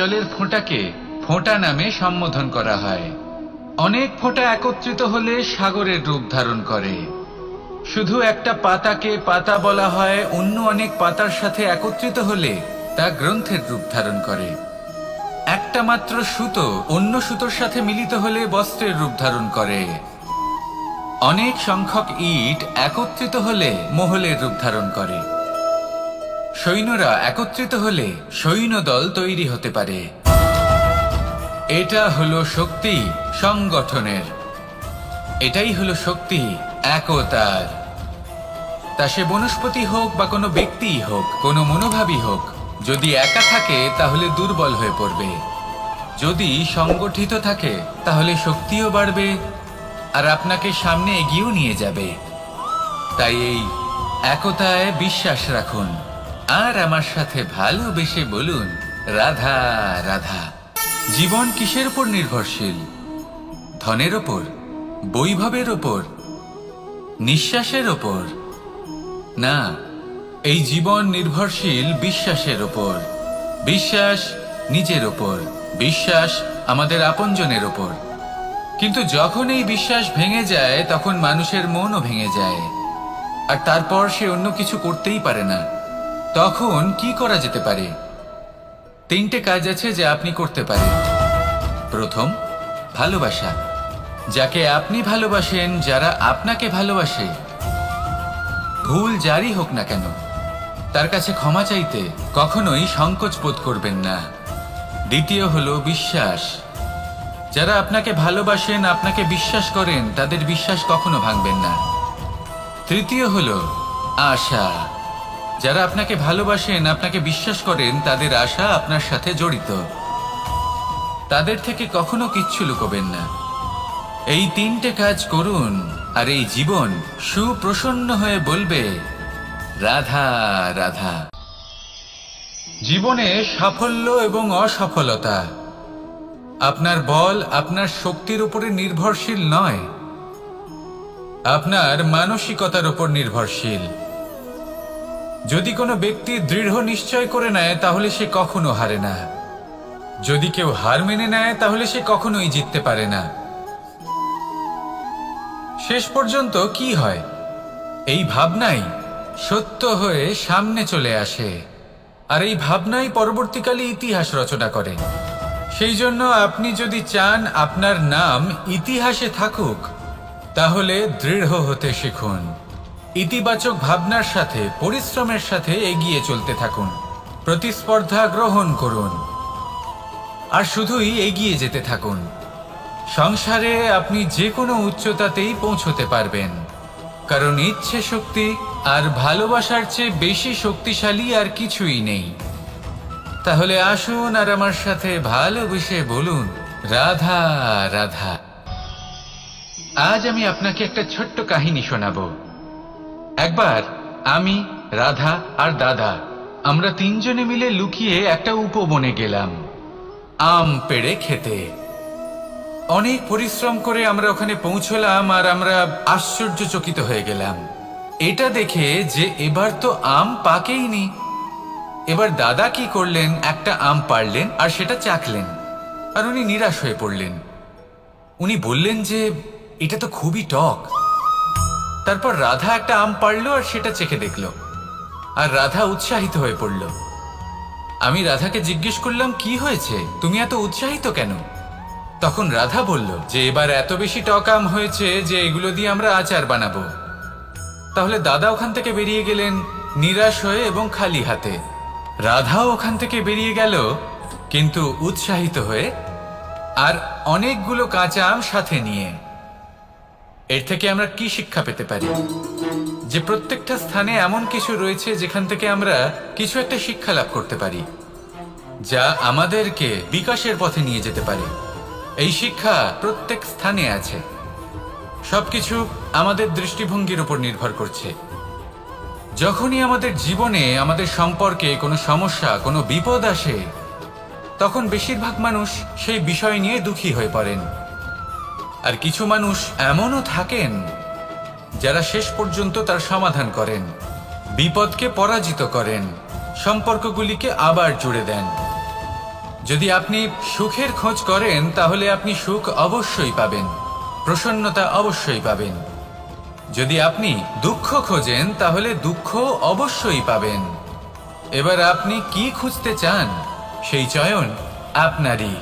জলের ফোঁটাকে ফোঁটা নামে সম্বোধন করা হয়। অনেক ফোঁটা একত্রিত হলে সাগরের রূপ ধারণ করে। শুধু একটা পাতাকে পাতা বলা হয়, অন্য অনেক পাতার সাথে একত্রিত হলে তা গ্রন্থের রূপ ধারণ করে। একটা মাত্র সুতো অন্য সুতোর সাথে মিলিত হলে বস্ত্রের রূপ ধারণ করে। অনেক সংখ্যক ইট একত্রিত হলে মহলের রূপ ধারণ করে। সৈন্যরা একত্রিত হলে সৈন্যদল তৈরি হতে পারে। এটা হলো শক্তি সংগঠনের, এটাই হলো শক্তি একতার। তা সে বনস্পতি হোক বা কোনো ব্যক্তিই হোক, কোনো মনোভাবই হোক, যদি একা থাকে তাহলে দুর্বল হয়ে পড়বে। যদি সংগঠিত থাকে তাহলে শক্তিও বাড়বে আর আপনাকে সামনে এগিয়েও নিয়ে যাবে। তাই এই একতায় বিশ্বাস রাখুন আর আমার সাথে ভালোবেসে বলুন, রাধা রাধা। জীবন কিসের উপর নির্ভরশীল? ধনের ওপর, বৈভবের ওপর, নিঃশ্বাসের ওপর? না, এই জীবন নির্ভরশীল বিশ্বাসের ওপর। বিশ্বাস নিজের ওপর, বিশ্বাস আমাদের আপনজনের ওপর। কিন্তু যখন এই বিশ্বাস ভেঙে যায় তখন মানুষের মনও ভেঙে যায়, আর তারপর সে অন্য কিছু করতেই পারে না। তখন কি করা যেতে পারে? 3টে কাজ আছে যা আপনি করতে পারেন। প্রথম, ভালোবাসা। যাকে আপনি ভালোবাসেন, যারা আপনাকে ভালোবাসে, ভুল যারই হোক না কেন, তার কাছে ক্ষমা চাইতে কখনোই সংকোচ বোধ করবেন না। দ্বিতীয় হলো বিশ্বাস। যারা আপনাকে ভালোবাসেন, আপনাকে বিশ্বাস করেন, তাদের বিশ্বাস কখনো ভাঙবেন না। তৃতীয় হলো আশা। যারা আপনাকে ভালোবাসেন, আপনাকে বিশ্বাস করেন, তাদের আশা আপনার সাথে জড়িত। তাদের থেকে কখনো কিচ্ছু লুকোবেন না। এই 3টে কাজ করুন আর এই জীবন সুপ্রসন্ন হয়ে বলবে, রাধা রাধা। জীবনে সাফল্য এবং অসফলতা আপনার বল, আপনার শক্তির উপরে নির্ভরশীল নয়, আপনার মানসিকতার উপর নির্ভরশীল। যদি কোনো ব্যক্তি দৃঢ় নিশ্চয় করে নেয় তাহলে সে কখনো হারে না। যদি কেউ হার মেনে নেয় তাহলে সে কখনোই জিততে পারে না। শেষ পর্যন্ত কি হয়? এই ভাবনাই সত্য হয়ে সামনে চলে আসে, আর এই ভাবনাই পরবর্তীকালে ইতিহাস রচনা করে। সেই জন্য আপনি যদি চান আপনার নাম ইতিহাসে থাকুক, তাহলে দৃঢ় হতে শিখুন। ইতিবাচক ভাবনার সাথে, পরিশ্রমের সাথে এগিয়ে চলতে থাকুন। প্রতিস্পর্ধা গ্রহণ করুন আর শুধুই এগিয়ে যেতে থাকুন। সংসারে আপনি যে কোনো উচ্চতাতেই পৌঁছতে পারবেন, কারণ ইচ্ছে শক্তি আর ভালোবাসার চেয়ে বেশি শক্তিশালী আর কিছুই নেই। তাহলে আসুন আর আমার সাথে ভালোবেসে বলুন, রাধা রাধা। আজ আমি আপনাকে একটা ছোট্ট কাহিনী শোনাবো। একবার আমি, রাধা আর দাদা, আমরা 3 জনে মিলে লুকিয়ে একটা উপবনে গেলাম আম পেড়ে খেতে। অনেক পরিশ্রম করে আমরা ওখানে পৌঁছলাম আর আমরা আশ্চর্যচকিত হয়ে গেলাম এটা দেখে যে এবার তো আম পাকেইনি। এবার দাদা কি করলেন, একটা আম পাড়লেন আর সেটা চাখলেন, আর উনি নিরাশ হয়ে পড়লেন। উনি বললেন যে এটা তো খুবই টক। তারপর রাধা একটা আম পাড়লো আর সেটা চেখে দেখলো, আর রাধা উৎসাহিত হয়ে পড়ল। আমি রাধাকে জিজ্ঞেস করলাম, কি হয়েছে, তুমি এত উৎসাহিত কেন? তখন রাধা বলল যে এবার এত বেশি টক আম হয়েছে যে এগুলো দিয়ে আমরা আচার বানাবো। তাহলে দাদা ওখান থেকে বেরিয়ে গেলেন নিরাশ হয়ে এবং খালি হাতে। রাধাও ওখান থেকে বেরিয়ে গেল কিন্তু উৎসাহিত হয়ে, আর অনেকগুলো কাঁচা আম সাথে নিয়ে। এর থেকে আমরা কি শিক্ষা পেতে পারি? যে প্রত্যেকটা স্থানে এমন কিছু রয়েছে যেখান থেকে আমরা কিছু একটা শিক্ষা লাভ করতে পারি, যা আমাদেরকে বিকাশের পথে নিয়ে যেতে পারে। এই শিক্ষা প্রত্যেক স্থানে আছে। সবকিছু আমাদের দৃষ্টিভঙ্গির উপর নির্ভর করছে। যখনই আমাদের জীবনে, আমাদের সম্পর্কে কোনো সমস্যা, কোনো বিপদ আসে, তখন বেশিরভাগ মানুষ সেই বিষয় নিয়ে দুঃখী হয়ে পড়েন। আর কিছু মানুষ এমনও থাকেন যারা শেষ পর্যন্ত তার সমাধান করেন, বিপদকে পরাজিত করেন, সম্পর্কগুলিকে আবার জুড়ে দেন। যদি আপনি সুখের খোঁজ করেন তাহলে আপনি সুখ অবশ্যই পাবেন, প্রসন্নতা অবশ্যই পাবেন। যদি আপনি দুঃখ খোঁজেন তাহলে দুঃখ অবশ্যই পাবেন। এবার আপনি কি খুঁজতে চান সেই চয়ন আপনারই।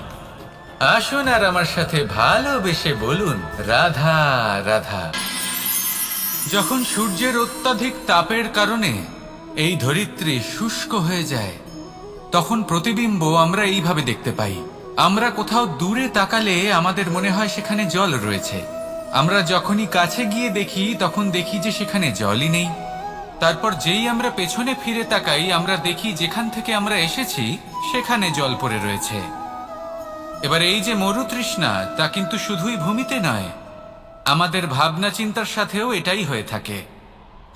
আসুন আর আমার সাথে ভালোবেসে বলুন রাধা রাধা। যখন সূর্যের অত্যাধিক তাপের কারণে এই ধরিত্রী শুষ্ক হয়ে যায়, তখন প্রতিবিম্ব আমরা এইভাবে দেখতে পাই। আমরা কোথাও দূরে তাকালে আমাদের মনে হয় সেখানে জল রয়েছে। আমরা যখনই কাছে গিয়ে দেখি তখন দেখি যে সেখানে জলই নেই। তারপর যেই আমরা পেছনে ফিরে তাকাই আমরা দেখি যেখান থেকে আমরা এসেছি সেখানে জল পড়ে রয়েছে। এবার এই যে মরুতৃষ্ণা, তা কিন্তু শুধুই ভূমিতে নয়, আমাদের ভাবনা চিন্তার সাথেও এটাই হয়ে থাকে,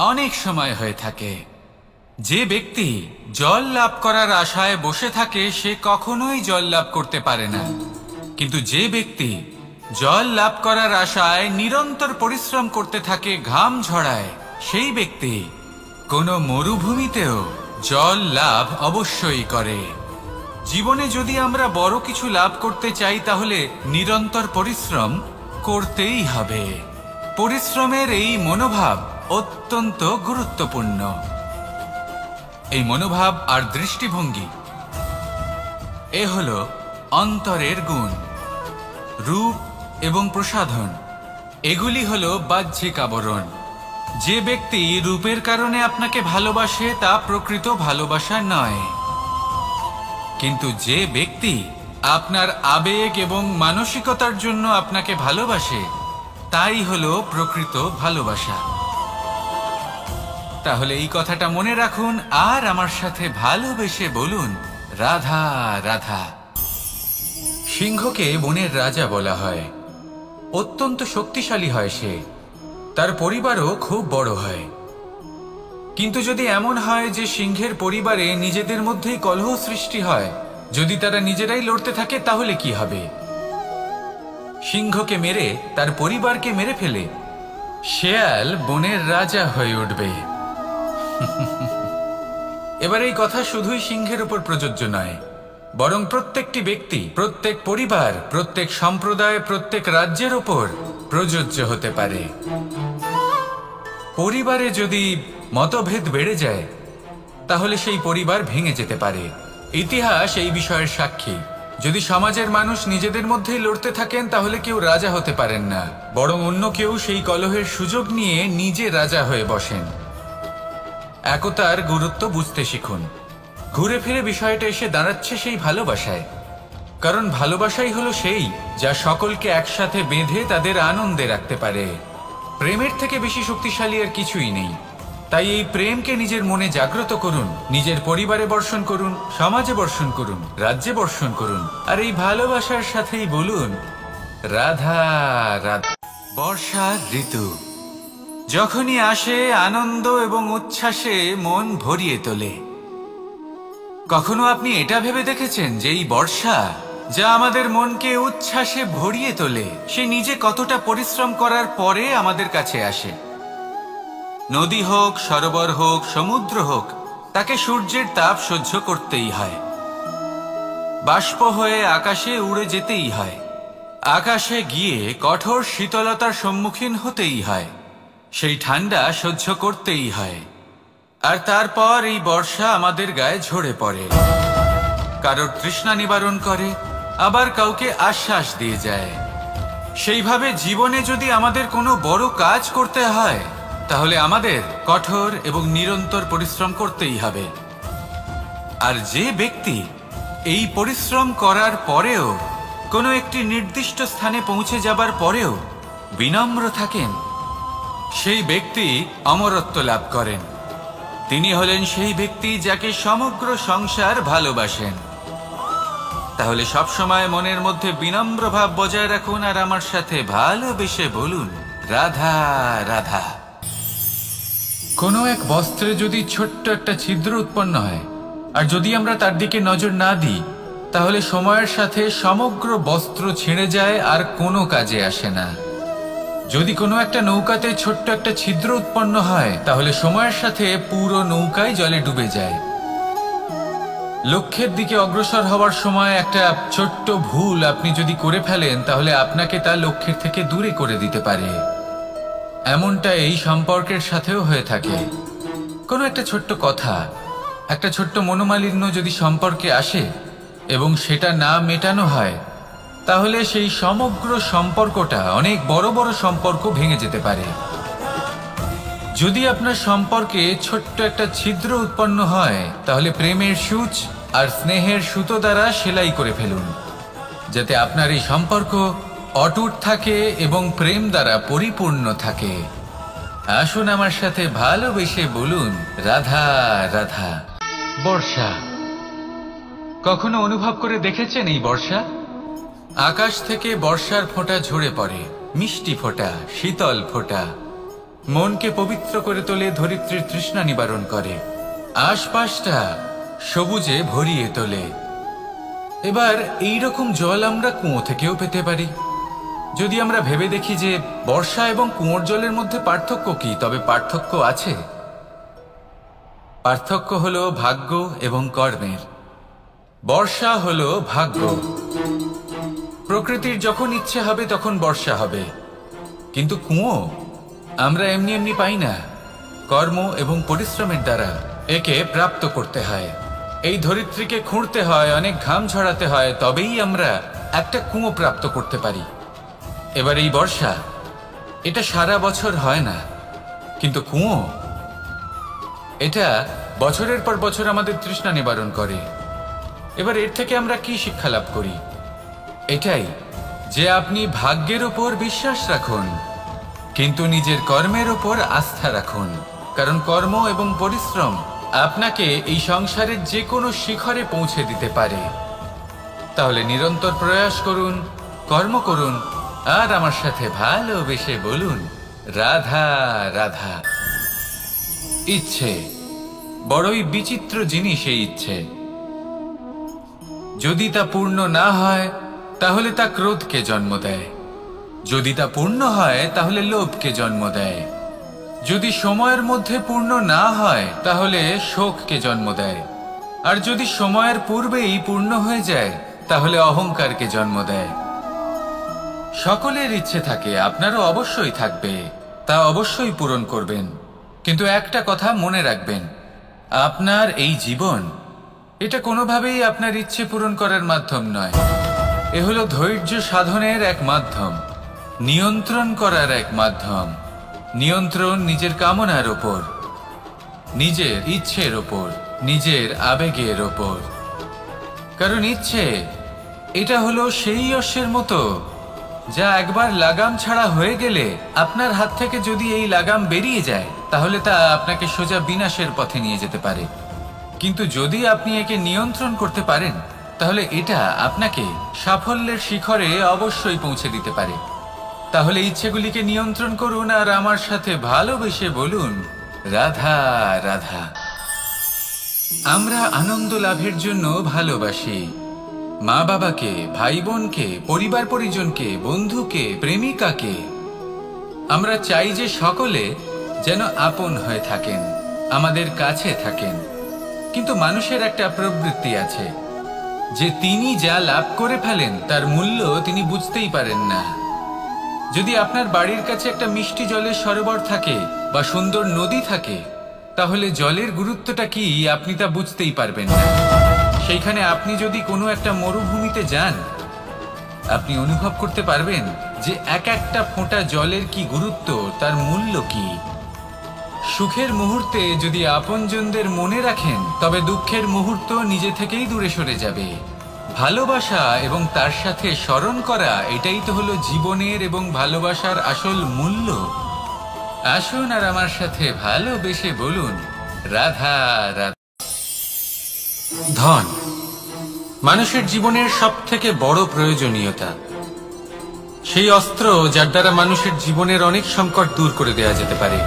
অনেক সময় হয়ে থাকে। যে ব্যক্তি জল লাভ করার আশায় বসে থাকে সে কখনোই জল লাভ করতে পারে না। কিন্তু যে ব্যক্তি জল লাভ করার আশায় নিরন্তর পরিশ্রম করতে থাকে, ঘাম ঝরায়, সেই ব্যক্তি কোনো মরুভূমিতেও জল লাভ অবশ্যই করে। জীবনে যদি আমরা বড় কিছু লাভ করতে চাই তাহলে নিরন্তর পরিশ্রম করতেই হবে। পরিশ্রমের এই মনোভাব অত্যন্ত গুরুত্বপূর্ণ। এই মনোভাব আর দৃষ্টিভঙ্গি এ হলো অন্তরের গুণ। রূপ এবং প্রসাধন এগুলি হলো বাহ্যিক আবরণ। যে ব্যক্তি রূপের কারণে আপনাকে ভালোবাসে তা প্রকৃত ভালোবাসা নয়, কিন্তু যে ব্যক্তি আপনার আবেগ এবং মানসিকতার জন্য আপনাকে ভালোবাসে তাই হলো প্রকৃত ভালোবাসা। তাহলে এই কথাটা মনে রাখুন আর আমার সাথে ভালোবেসে বলুন রাধা রাধা। সিংহকে বনের রাজা বলা হয়। অত্যন্ত শক্তিশালী হয় সে, তার পরিবারও খুব বড় হয়। কিন্তু যদি এমন হয় যে সিংহের পরিবারে নিজেদের মধ্যেই কলহ সৃষ্টি হয়, যদি তারা নিজেরাই লড়তে থাকে তাহলে কি হবে? সিংহকে মেরে তার পরিবারকে মেরে ফেলে শেয়াল বনের রাজা হয়ে উঠবে। এবার এই কথা শুধুই সিংহের উপর প্রযোজ্য নয়, বরং প্রত্যেকটি ব্যক্তি, প্রত্যেক পরিবার, প্রত্যেক সম্প্রদায়, প্রত্যেক রাজ্যের উপর প্রযোজ্য হতে পারে। পরিবারে যদি মতভেদ বেড়ে যায় তাহলে সেই পরিবার ভেঙে যেতে পারে। ইতিহাস এই বিষয়ের সাক্ষী। যদি সমাজের মানুষ নিজেদের মধ্যেই লড়তে থাকেন তাহলে কেউ রাজা হতে পারেন না, বরং অন্য কেউ সেই কলহের সুযোগ নিয়ে নিজে রাজা হয়ে বসেন। একতার গুরুত্ব বুঝতে শিখুন। ঘুরে ফিরে বিষয়টা এসে দাঁড়াচ্ছে সেই ভালোবাসায়, কারণ ভালোবাসাই হলো সেই যা সকলকে একসাথে বেঁধে তাদের আনন্দে রাখতে পারে। প্রেমের থেকে বেশি শক্তিশালী আর কিছুই নেই। তাই এই প্রেমকে নিজের মনে জাগ্রত করুন, নিজের পরিবারে বর্ষণ করুন, সমাজে বর্ষণ করুন, রাজ্যে বর্ষণ করুন, আর এই ভালোবাসার সাথেই বলুন রাধা রাধা। বর্ষার ঋতু যখনই আসে আনন্দ এবং উচ্ছ্বাসে মন ভরিয়ে তোলে। কখনো আপনি এটা ভেবে দেখেছেন যে এই বর্ষা যা আমাদের মনকে উচ্ছ্বাসে ভরিয়ে তোলে সে নিজে কতটা পরিশ্রম করার পরে আমাদের কাছে আসে? নদী হোক, সরোবর হোক, সমুদ্র হোক, তাকে সূর্যের তাপ সহ্য করতেই হয়। বাষ্প হয়ে আকাশে উড়ে যেতেই হয়। আকাশে গিয়ে কঠোর শীতলতার সম্মুখীন হতেই হয়। সেই ঠান্ডা সহ্য করতেই হয়। আর তারপর এই বর্ষা আমাদের গায়ে ঝরে পড়ে, কারোর তৃষ্ণা নিবারণ করে, আবার কাউকে আশ্বাস দিয়ে যায়। সেইভাবে জীবনে যদি আমাদের কোনো বড় কাজ করতে হয় তাহলে আমাদের কঠোর এবং নিরন্তর পরিশ্রম করতেই হবে। আর যে ব্যক্তি এই পরিশ্রম করার পরেও কোনো একটি নির্দিষ্ট স্থানে পৌঁছে যাবার পরেও বিনম্র থাকেন, সেই ব্যক্তি অমরত্ব লাভ করেন। তিনি হলেন সেই ব্যক্তি যাকে সমগ্র সংসার ভালোবাসেন। তাহলে সবসময় মনের মধ্যে বিনম্র ভাব বজায় রাখুন আর আমার সাথে ভালোবেসে বলুন রাধা রাধা। কোনো এক বস্ত্রে যদি ছোট্ট একটা ছিদ্র উৎপন্ন হয় আর যদি আমরা তার দিকে নজর না দিই তাহলে সময়ের সাথে সমগ্র বস্ত্র ছিঁড়ে যায় আর কোনো কাজে আসে না। যদি কোনো একটা নৌকাতে ছোট্ট একটা ছিদ্র উৎপন্ন হয় তাহলে সময়ের সাথে পুরো নৌকাই জলে ডুবে যায়। লক্ষ্যের দিকে অগ্রসর হওয়ার সময় একটা ছোট্ট ভুল আপনি যদি করে ফেলেন, তাহলে আপনাকে তা লক্ষ্যের থেকে দূরে করে দিতে পারে। এমনটা এই সম্পর্কের সাথেও হয়ে থাকে। কোনো একটা ছোট্ট কথা, একটা ছোট্ট মনোমালিন্য যদি সম্পর্কে আসে এবং সেটা না মেটানো হয়, তাহলে সেই সমগ্র সম্পর্কটা অনেক বড় বড় সম্পর্ক ভেঙে যেতে পারে। যদি আপনার সম্পর্কে ছোট্ট একটা ছিদ্র উৎপন্ন হয়, তাহলে প্রেমের সূচ আর স্নেহের সুতো দ্বারা সেলাই করে ফেলুন, যাতে আপনার এই সম্পর্ক অটুট থাকে এবং প্রেম দ্বারা পরিপূর্ণ থাকে। আসুন আমার সাথে ভালোবেসে বলুন, রাধা রাধা। বর্ষা। কখনো অনুভব করে দেখেছেন এই বর্ষা? আকাশ থেকে বর্ষার ফোঁটা ঝরে পড়ে, মিষ্টি ফোঁটা, শীতল ফোঁটা, মনকে পবিত্র করে তোলে, ধরিত্রীর তৃষ্ণা নিবারণ করে, আশপাশটা সবুজে ভরিয়ে তোলে। এবার এই রকম জল আমরা কুয়ো থেকেও পেতে পারি। যদি আমরা ভেবে দেখি যে বর্ষা এবং কুয়োর জলের মধ্যে পার্থক্য কি, তবে পার্থক্য আছে। পার্থক্য হলো ভাগ্য এবং কর্মের। বর্ষা হলো ভাগ্য। প্রকৃতির যখন ইচ্ছে হবে তখন বর্ষা হবে, কিন্তু কুয়ো আমরা এমনি এমনি পাই না। কর্ম এবং পরিশ্রমের দ্বারা একে প্রাপ্ত করতে হয়। এই ধরিত্রীকে খুঁড়তে হয়, অনেক ঘাম ঝরাতে হয়, তবেই আমরা একটা কুয়ো প্রাপ্ত করতে পারি। এবার এই বর্ষা, এটা সারা বছর হয় না, কিন্তু কুয়ো এটা বছরের পর বছর আমাদের তৃষ্ণা নিবারণ করে। এবার এর থেকে আমরা কি শিক্ষা লাভ করি? এটাই যে আপনি ভাগ্যের উপর বিশ্বাস রাখুন, কিন্তু নিজের কর্মের উপর আস্থা রাখুন। কারণ কর্ম এবং পরিশ্রম আপনাকে এই সংসারের যে কোনো শিখরে পৌঁছে দিতে পারে। তাহলে নিরন্তর প্রয়াস করুন, কর্ম করুন, আর আমার সাথে ভালোবেসে বলুন, রাধা রাধা। ইচ্ছে বড়ই বিচিত্র জিনিস। এই ইচ্ছে যদি তা পূর্ণ না হয়, তাহলে তা ক্রোধকে জন্ম দেয়। যদি তা পূর্ণ হয়, তাহলে লোভকে জন্ম দেয়। যদি সময়ের মধ্যে পূর্ণ না হয়, তাহলে শোককে জন্ম দেয়। আর যদি সময়ের পূর্বেই পূর্ণ হয়ে যায়, তাহলে অহংকারকে জন্ম দেয়। সকলের ইচ্ছে থাকে, আপনারও অবশ্যই থাকবে, তা অবশ্যই পূরণ করবেন। কিন্তু একটা কথা মনে রাখবেন, আপনার এই জীবন, এটা কোনোভাবেই আপনার ইচ্ছে পূরণ করার মাধ্যম নয়। এ হলো ধৈর্য সাধনের এক মাধ্যম, নিয়ন্ত্রণ করার এক মাধ্যম। নিয়ন্ত্রণ নিজের কামনার ওপর, নিজের ইচ্ছের ওপর, নিজের আবেগের ওপর। কারণ ইচ্ছে এটা হলো সেই অশ্বের মতো, যা একবার লাগাম ছাড়া হয়ে গেলে, আপনার হাত থেকে যদি এই লাগাম বেরিয়ে যায়, তাহলে তা আপনাকে সোজা বিনাশের পথে নিয়ে যেতে পারে। কিন্তু যদি আপনি একে নিয়ন্ত্রণ করতে পারেন, তাহলে এটা আপনাকে সাফল্যের শিখরে অবশ্যই পৌঁছে দিতে পারে। তাহলে ইচ্ছেগুলিকে নিয়ন্ত্রণ করুন, আর আমার সাথে ভালোবেসে বলুন, রাধা রাধা। আমরা আনন্দ লাভের জন্য ভালোবাসি মা বাবাকে, ভাই বোনকে, পরিবার পরিজনকে, বন্ধুকে, প্রেমিকাকে। আমরা চাই যে সকলে যেন আপন হয়ে থাকেন, আমাদের কাছে থাকেন। কিন্তু মানুষের একটা প্রবৃত্তি আছে যে তিনি যা লাভ করে ফেলেন তার মূল্য তিনি বুঝতেই পারেন না। যদি আপনার বাড়ির কাছে একটা মিষ্টি জলের সরোবর থাকে বা সুন্দর নদী থাকে, তাহলে জলের গুরুত্বটা কি আপনি তা বুঝতেই পারবেন না। সেইখানে আপনি যদি কোনো একটা মরুভূমিতে যান, আপনি অনুভব করতে পারবেন যে এক একটা ফোঁটা জলের কি গুরুত্ব, তার মূল্য কি। সুখের মুহূর্তে যদি আপনজনদের মনে রাখেন, তবে দুঃখের মুহূর্ত নিজে থেকেই দূরে সরে যাবে। ভালোবাসা এবং তার সাথে স্মরণ করা, এটাই তো হলো জীবনের এবং ভালোবাসার আসল মূল্য। আসুন আর আমার সাথে ভালোবেসে বলুন, রাধা রাধা। ধন মানুষের জীবনের সবথেকে বড় প্রয়োজনীয়তা, সেই অস্ত্র যার দ্বারা মানুষের জীবনের অনেক সংকট দূর করে দেওয়া যেতে পারে,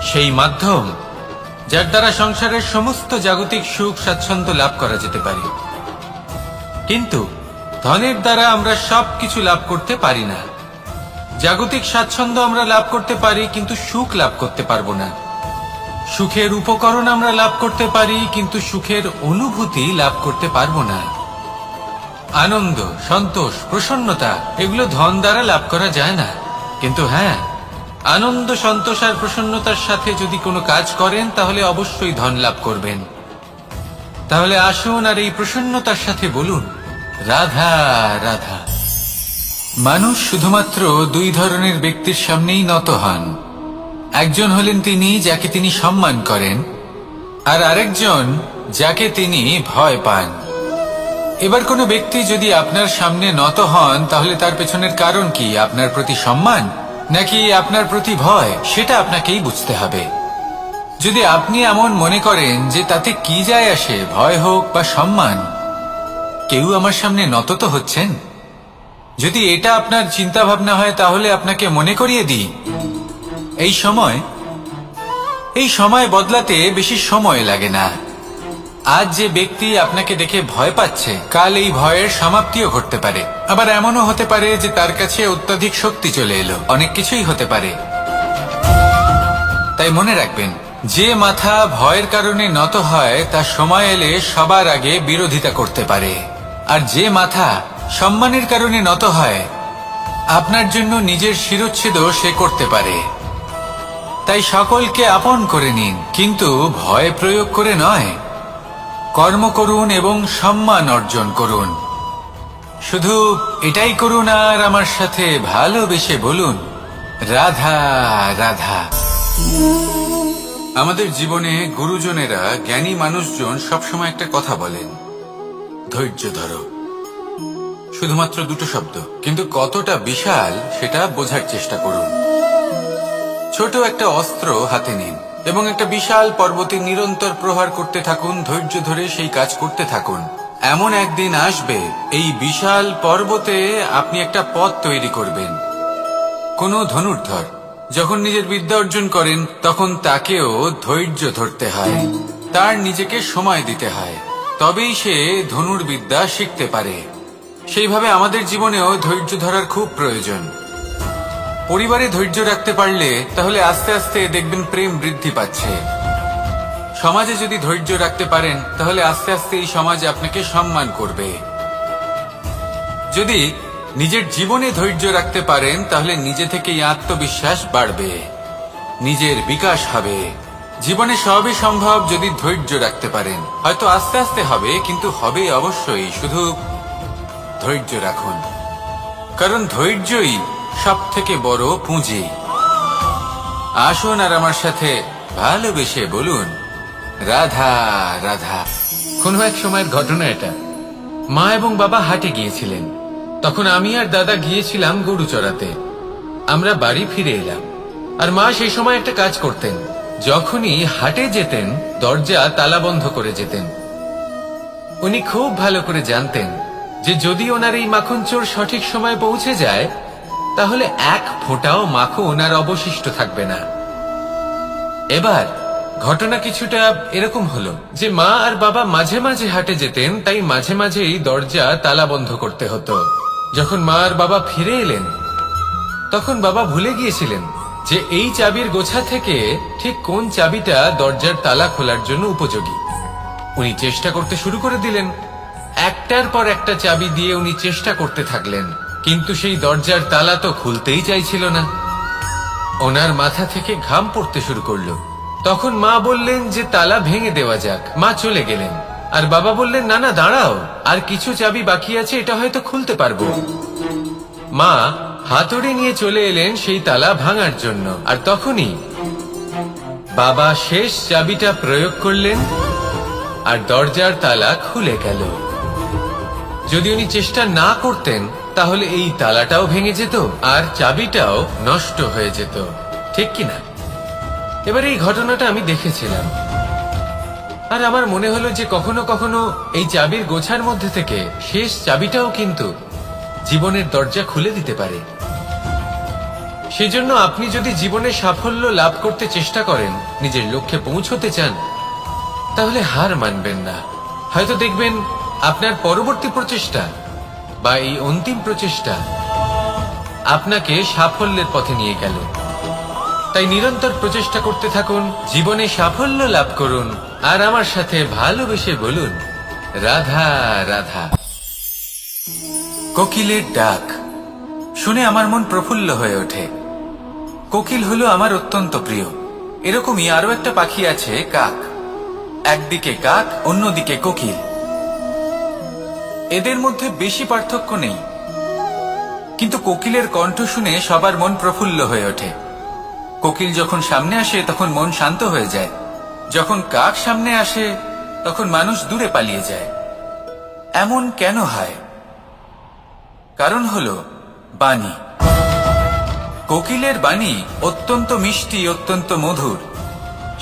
সেই মাধ্যম যার দ্বারা সংসারের সমস্ত জাগতিক সুখ স্বাচ্ছন্দ্য লাভ করা যেতে পারে। কিন্তু ধনের দ্বারা আমরা সবকিছু লাভ করতে পারি না। জাগতিক স্বাচ্ছন্দ্য আমরা লাভ করতে পারি, কিন্তু সুখ লাভ করতে পারবো না। সুখের উপকরণ আমরা লাভ করতে পারি, কিন্তু সুখের অনুভূতি লাভ করতে পারবো না। আনন্দ, সন্তোষ, প্রসন্নতা এগুলো ধন দ্বারা লাভ করা যায় না। কিন্তু হ্যাঁ, আনন্দ, সন্তোষ আর প্রসন্নতার সাথে যদি কোনো কাজ করেন তাহলে অবশ্যই ধন লাভ করবেন। তাহলে আসুন আর এই প্রসন্নতার সাথে বলুন, রাধা রাধা। মানুষ শুধুমাত্র দুই ধরনের ব্যক্তির সামনেই নত হন। একজন হলেন তিনি যাকে তিনি সম্মান করেন, আর আরেকজন যাকে তিনি ভয় পান। এবার কোনো ব্যক্তি যদি আপনার সামনে নত হন তাহলে তার পেছনের কারণ কি? আপনার প্রতি সম্মান নাকি আপনার প্রতি ভয়? সেটা আপনাকেই বুঝতে হবে। যদি আপনি এমন মনে করেন যে তাতে কি যায় আসে, ভয় হোক বা সম্মান, কেউ আমার সামনে নত তো হচ্ছেন, যদি এটা আপনার চিন্তা ভাবনা হয় তাহলে আপনাকে মনে করিয়ে দিই, এই সময় বদলাতে বেশি সময় লাগে না। আজ যে ব্যক্তি আপনাকে দেখে ভয় পাচ্ছে, কাল এই ভয়ের সমাপ্তিও ঘটতে পারে। আবার এমনও হতে পারে যে তার কাছে অত্যধিক শক্তি চলে এলো। অনেক কিছুই হতে পারে। তাই মনে রাখবেন, যে মাথা ভয়ের কারণে নত হয় তা সময় এলে সবার আগে বিরোধিতা করতে পারে, আর যে মাথা সম্মানের কারণে নত হয় আপনার জন্য নিজের শিরচ্ছেদও সে করতে পারে। তাই সকলকে আপন করে নিন, কিন্তু ভয় প্রয়োগ করে নয়। কর্ম করুন এবং সম্মান অর্জন করুন। শুধু এটাই করুন আর আমার সাথে ভালোবেসে বলুন, রাধা রাধা। আমাদের জীবনে গুরুজনেরা, জ্ঞানী মানুষজন সবসময় একটা কথা বলেন, ধৈর্য ধরো। শুধুমাত্র দুটো শব্দ, কিন্তু কতটা বিশাল সেটা বোঝার চেষ্টা করুন। ছোট একটা অস্ত্র হাতে নিন এবং একটা বিশাল পর্বতে নিরন্তর প্রহার করতে থাকুন। ধৈর্য ধরে সেই কাজ করতে থাকুন। এমন একদিন আসবে এই বিশাল পর্বতে আপনি একটা পথ তৈরি করবেন। কোনো ধনুর্ধর যখন নিজের বিদ্যা অর্জন করেন তখন তাকেও ধৈর্য ধরতে হয়, তার নিজেকে সময় দিতে হয়, তবেই সে ধনুর্বিদ্যা শিখতে পারে। সেইভাবে আমাদের জীবনেও ধৈর্য ধরার খুব প্রয়োজন। পরিবারে ধৈর্য রাখতে পারলে তাহলে আস্তে আস্তে দেখবেন প্রেম বৃদ্ধি পাচ্ছে। সমাজে যদি ধৈর্য রাখতে পারেন তাহলে আস্তে আস্তে এই সমাজ আপনাকে সম্মান করবে। যদি নিজের জীবনে ধৈর্য রাখতে পারেন তাহলে নিজে থেকেই আত্মবিশ্বাস বাড়বে, নিজের বিকাশ হবে। জীবনে সবই সম্ভব যদি ধৈর্য রাখতে পারেন। হয়তো আস্তে আস্তে হবে, কিন্তু হবে অবশ্যই। শুধু ধৈর্য রাখুন, কারণ ধৈর্যই সব থেকে বড় পুঁজি। আসুন আর আমার সাথে ভালোবেসে বলুন, রাধা রাধা। কোনো এক সময়ের ঘটনা এটা। মা এবং বাবা হাটে গিয়েছিলেন। তখন আমি আর দাদা গিয়েছিলাম গরু চড়াতে। আমরা বাড়ি ফিরে এলাম, আর মা সেই সময় একটা কাজ করতেন। যখনই হাটে যেতেন দরজা তালা বন্ধ করে যেতেন। উনি খুব ভালো করে জানতেন যে যদি ওনার এই মাখন চোর সঠিক সময় পৌঁছে যায় তাহলে এক ফোঁটাও মাখন আর অবশিষ্ট থাকবে না। এবার ঘটনা কিছুটা এরকম হলো যে মা আর বাবা মাঝে মাঝে হাটে যেতেন, তাই মাঝে মাঝেই দরজা তালা বন্ধ করতে হতো। যখন মা আর বাবা ফিরে এলেন তখন বাবা ভুলে গিয়েছিলেন যে এই চাবির গোছা থেকে ঠিক কোন চাবিটা দরজার তালা খোলার জন্য উপযোগী। উনি চেষ্টা করতে শুরু করে দিলেন। একটার পর একটা চাবি দিয়ে উনি চেষ্টা করতে থাকলেন, কিন্তু সেই দরজার তালা তো খুলতেই চাইছিল না। ওনার মাথা থেকে ঘাম পড়তে শুরু করলো। তখন মা বললেন যে তালা ভেঙে দেওয়া যাক। মা চলে গেলেন, আর বাবা বললেন, না না দাঁড়াও, আর কিছু চাবি বাকি আছে, এটা হয়তো খুলতে পারবো। মা হাতুড়ি নিয়ে চলে এলেন সেই তালা ভাঙার জন্য, আর তখনই বাবা শেষ চাবিটা প্রয়োগ করলেন আর দরজার তালা খুলে গেল। যদি উনি চেষ্টা না করতেন তাহলে এই তালাটাও ভেঙে যেত আর চাবিটাও নষ্ট হয়ে যেত, ঠিক কিনা? এবার এই ঘটনাটা আমি দেখেছিলাম, আর আমার মনে হলো যে কখনো কখনো এই চাবির গোছার মধ্যে থেকে শেষ চাবিটাও কিন্তু জীবনের দরজা খুলে দিতে পারে। সেজন্য আপনি যদি জীবনে সাফল্য লাভ করতে চেষ্টা করেন, নিজের লক্ষ্যে পৌঁছতে চান, তাহলে হার মানবেন না। হয়তো দেখবেন আপনার পরবর্তী প্রচেষ্টা বা এই অন্তিম প্রচেষ্টা আপনাকে সাফল্যের পথে নিয়ে গেল। তাই নিরন্তর প্রচেষ্টা করতে থাকুন, জীবনে সাফল্য লাভ করুন, আর আমার সাথে ভালোবেসে বলুন, রাধা রাধা। কোকিলের ডাক শুনে আমার মন প্রফুল্ল হয়ে ওঠে। কোকিল হলো আমার অত্যন্ত প্রিয়। এরকমই আরো একটা পাখি আছে, কাক। একদিকে কাক, অন্যদিকে কোকিল। এদের মধ্যে বেশি পার্থক্য নেই, কিন্তু কোকিলের কণ্ঠ শুনে সবার মন প্রফুল্ল হয়ে ওঠে। কোকিল যখন সামনে আসে তখন মন শান্ত হয়ে যায়, যখন কাক সামনে আসে তখন মানুষ দূরে পালিয়ে যায়। এমন কেন হয়? কারণ হলো বাণী। কোকিলের বাণী অত্যন্ত মিষ্টি, অত্যন্ত মধুর।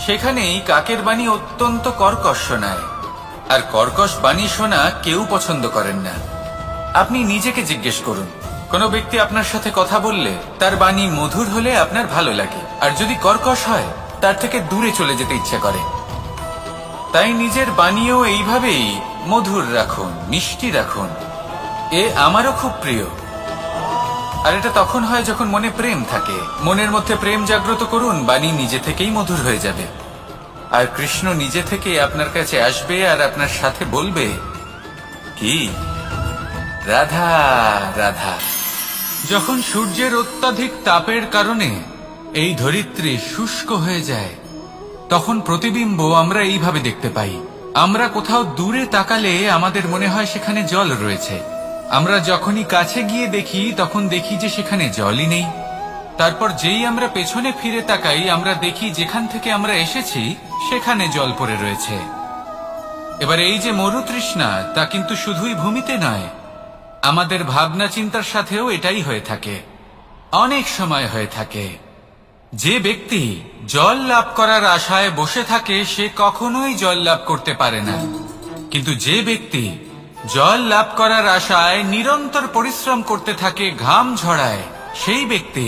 সেখানেই কাকের বাণী অত্যন্ত কর্কশ শোনায়, আর কর্কশ বাণী শোনা কেউ পছন্দ করেন না। আপনি নিজেকে জিজ্ঞেস করুন, কোনো ব্যক্তি আপনার সাথে কথা বললে তার বাণী মধুর হলে আপনার ভালো লাগে, আর যদি কর্কশ হয় তার থেকে দূরে চলে যেতে ইচ্ছে করে। তাই নিজের বাণীও এইভাবেই মধুর রাখুন, মিষ্টি রাখুন। এ আমারও খুব প্রিয়। আর এটা তখন হয় যখন মনে প্রেম থাকে। মনের মধ্যে প্রেম জাগ্রত করুন, বাণী নিজে থেকেই মধুর হয়ে যাবে। আর কৃষ্ণ নিজে থেকে আপনার কাছে আসবে আর আপনার সাথে বলবে, কি রাধা রাধা। যখন সূর্যের অত্যাধিক তাপের কারণে এই ধরিত্রী শুষ্ক হয়ে যায়, তখন প্রতিবিম্ব আমরা এইভাবে দেখতে পাই। আমরা কোথাও দূরে তাকালে আমাদের মনে হয় সেখানে জল রয়েছে। আমরা যখনই কাছে গিয়ে দেখি তখন দেখি যে সেখানে জলই নেই। তারপর যেই আমরা পেছনে ফিরে তাকাই, আমরা দেখি যেখান থেকে আমরা এসেছি সেখানে জল পড়ে রয়েছে। এবার এই যে মরুতৃষ্ণা, তা কিন্তু শুধুই ভূমিতে নয়, আমাদের ভাবনা চিন্তার সাথেও এটাই হয়ে থাকে। অনেক সময় হয়ে থাকে। যে ব্যক্তি জল লাভ করার আশায় বসে থাকে সে কখনোই জল লাভ করতে পারে না, কিন্তু যে ব্যক্তি জল লাভ করার আশায় নিরন্তর পরিশ্রম করতে থাকে, ঘাম ঝরায়, সেই ব্যক্তি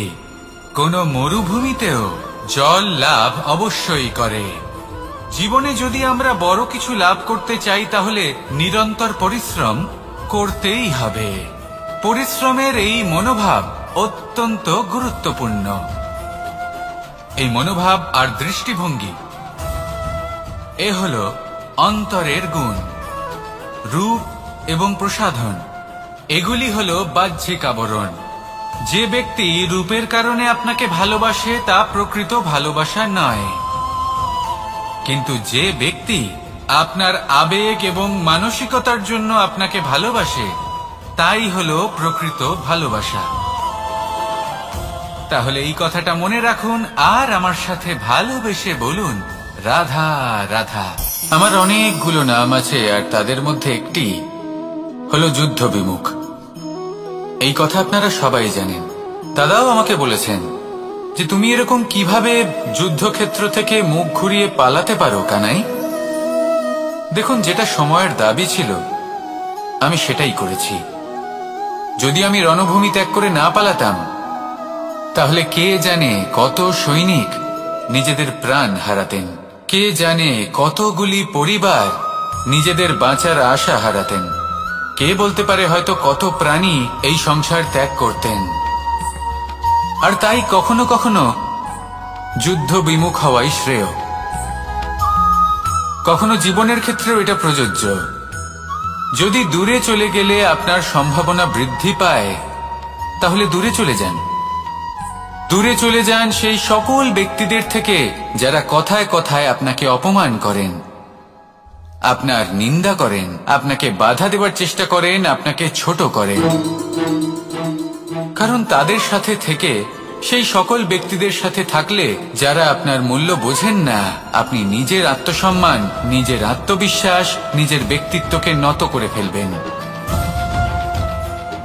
কোনো মরুভূমিতেও জল লাভ অবশ্যই করে। জীবনে যদি আমরা বড় কিছু লাভ করতে চাই তাহলে নিরন্তর পরিশ্রম করতেই হবে। পরিশ্রমের এই মনোভাব অত্যন্ত গুরুত্বপূর্ণ। এই মনোভাব আর দৃষ্টিভঙ্গি এ হলো অন্তরের গুণ। রূপ এবং প্রসাধন এগুলি হলো বাহ্যিক আবরণ। যে ব্যক্তি রূপের কারণে আপনাকে ভালোবাসে তা প্রকৃত ভালোবাসা নয়, কিন্তু যে ব্যক্তি আপনার আবেগ এবং মানসিকতার জন্য আপনাকে ভালোবাসে তাই হলো প্রকৃত ভালোবাসা। তাহলে এই কথাটা মনে রাখুন আর আমার সাথে ভালোবেসে বলুন, রাধা রাধা। আমার অনেকগুলো নাম আছে, আর তাদের মধ্যে একটি হলো যুদ্ধ বিমুখ। এই কথা আপনারা সবাই জানেন। দাদাও আমাকে বলেছেন যে তুমি এরকম কিভাবে যুদ্ধক্ষেত্র থেকে মুখ ঘুরিয়ে পালাতে পারো কানাই। দেখুন, যেটা সময়ের দাবি ছিল আমি সেটাই করেছি। যদি আমি রণভূমি ত্যাগ করে না পালাতাম তাহলে কে জানে কত সৈনিক নিজেদের প্রাণ হারাতেন, কে জানে কতগুলি পরিবার নিজেদের বাঁচার আশা হারাতেন, কে বলতে পারে হয়তো কত প্রাণী এই সংসার ত্যাগ করতেন। আর তাই কখনো কখনো যুদ্ধ বিমুখ হওয়াই শ্রেয়। কখনো জীবনের ক্ষেত্রেও এটা প্রযোজ্য। যদি দূরে চলে গেলে আপনার সম্ভাবনা বৃদ্ধি পায় তাহলে দূরে চলে যান। দূরে চলে যান সেই সকল ব্যক্তিদের থেকে যারা কথায় কথায় আপনাকে অপমান করেন, আপনার নিন্দা করেন, আপনাকে বাধা দেওয়ার চেষ্টা করেন, আপনাকে ছোট করেন। কারণ তাদের সাথে থেকে, সেই সকল ব্যক্তিদের সাথে থাকলে যারা আপনার মূল্য বোঝেন না, আপনি নিজের আত্মসম্মান, নিজের আত্মবিশ্বাস, নিজের ব্যক্তিত্বকে নত করে ফেলবেন।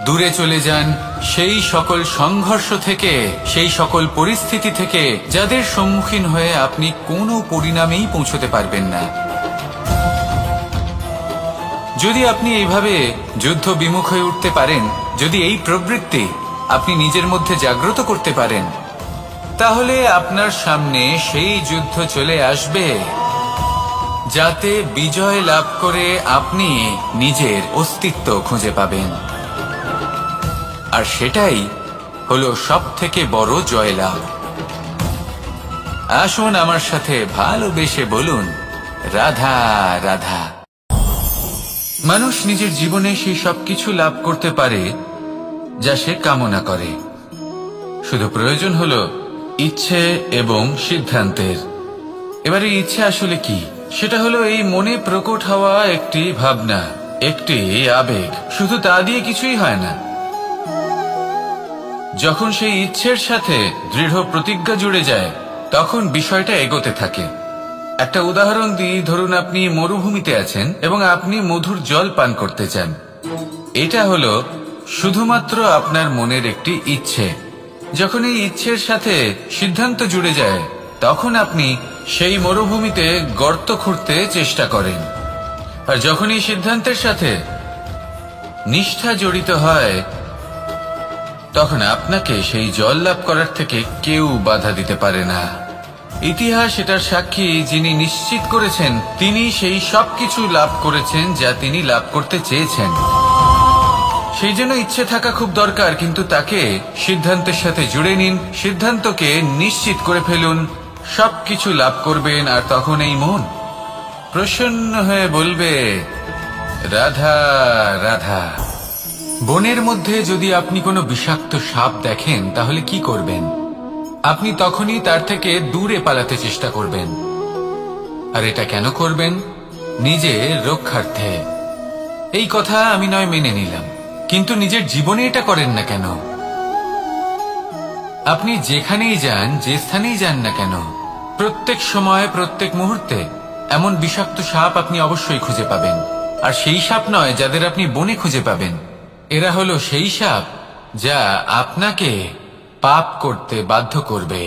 দূরে চলে যান সেই সকল সংঘর্ষ থেকে, সেই সকল পরিস্থিতি থেকে যাদের সম্মুখীন হয়ে আপনি কোনো পরিণামেই পৌঁছতে পারবেন না। যদি আপনি এইভাবে যুদ্ধ বিমুখ হয়ে উঠতে পারেন, যদি এই প্রবৃত্তি আপনি নিজের মধ্যে জাগ্রত করতে পারেন, তাহলে আপনার সামনে সেই যুদ্ধ চলে আসবে যাতে বিজয় লাভ করে আপনি নিজের অস্তিত্ব খুঁজে পাবেন। আর সেটাই হলো সবথেকে বড় জয়লাভ। আসুন আমার সাথে ভালোবেসে বলুন, রাধা রাধা। মানুষ নিজের জীবনে সেই সবকিছু লাভ করতে পারে যা সে কামনা করে। শুধু প্রয়োজন হলো ইচ্ছে এবং সিদ্ধান্তের। এবারে ইচ্ছে আসলে কি? সেটা হলো এই মনে প্রকট হওয়া একটি ভাবনা, একটি আবেগ। শুধু তা দিয়ে কিছুই হয় না। যখন সেই ইচ্ছের সাথে দৃঢ় প্রতিজ্ঞা জুড়ে যায়, তখন বিষয়টা এগোতে থাকে। একটা উদাহরণ দিই, ধরুন আপনি মরুভূমিতে আছেন এবং আপনি মধুর জল পান করতে চান। এটা হলো শুধুমাত্র আপনার মনের একটি ইচ্ছে। যখন এই ইচ্ছের সাথে সিদ্ধান্ত জুড়ে যায়, তখন আপনি সেই মরুভূমিতে গর্ত খুঁড়তে চেষ্টা করেন। আর যখন এই সিদ্ধান্তের সাথে নিষ্ঠা জড়িত হয়, তখন আপনাকে সেই জল লাভ করার থেকে কেউ বাধা দিতে পারে না। ইতিহাস এটার সাক্ষী। যিনি নিশ্চিত করেছেন, তিনি সেই সবকিছু লাভ করেছেন যা তিনি লাভ করতে চেয়েছেন। সেই জন্য ইচ্ছে থাকা খুব দরকার, কিন্তু তাকে সিদ্ধান্তের সাথে জুড়ে নিন। সিদ্ধান্তকে নিশ্চিত করে ফেলুন, সবকিছু লাভ করবেন। আর তখন এই মন প্রসন্ন হয়ে বলবে, রাধা রাধা। বনের মধ্যে যদি আপনি কোনো বিষাক্ত সাপ দেখেন, তাহলে কি করবেন? আপনি তখনই তার থেকে দূরে পালাতে চেষ্টা করবেন। আর এটা কেন করবেন? নিজের রক্ষার্থে। এই কথা আমি নয় মেনে নিলাম, কিন্তু নিজের জীবনে এটা করেন না কেন? আপনি যেখানেই যান, যে স্থানেই যান না কেন, প্রত্যেক সময়, প্রত্যেক মুহূর্তে এমন বিষাক্ত সাপ আপনি অবশ্যই খুঁজে পাবেন। আর সেই সাপ নয় যাদের আপনি বনে খুঁজে পাবেন। এরা হলো সেই সাপ যা আপনাকে পাপ করতে বাধ্য করবে।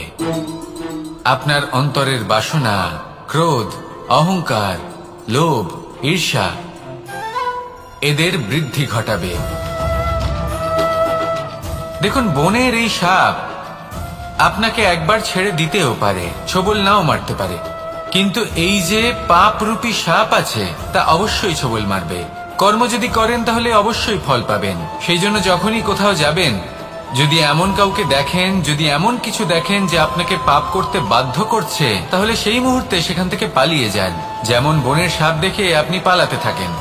আপনার অন্তরের বাসনা, ক্রোধ, অহংকার, লোভ, ঈর্ষা এদের বৃদ্ধি ঘটাবে। দেখুন, বনের এই সাপ আপনাকে একবার ছেড়ে দিতেও পারে, ছোবল নাও মারতে পারে, কিন্তু এই যে পাপরূপী সাপ আছে, তা অবশ্যই ছোবল মারবে। কর্ম যদি করেন তাহলে অবশ্যই ফল পাবেন। সেই জন্য যখনই কোথাও যাবেন, যদি এমন কাউকে দেখেন, যদি এমন কিছু দেখেন যে আপনাকে পাপ করতে বাধ্য করছে, তাহলে সেই মুহূর্তে সেখান থেকে পালিয়ে যান। যেমন বনের সাপ দেখে আপনি পালাতে থাকেন।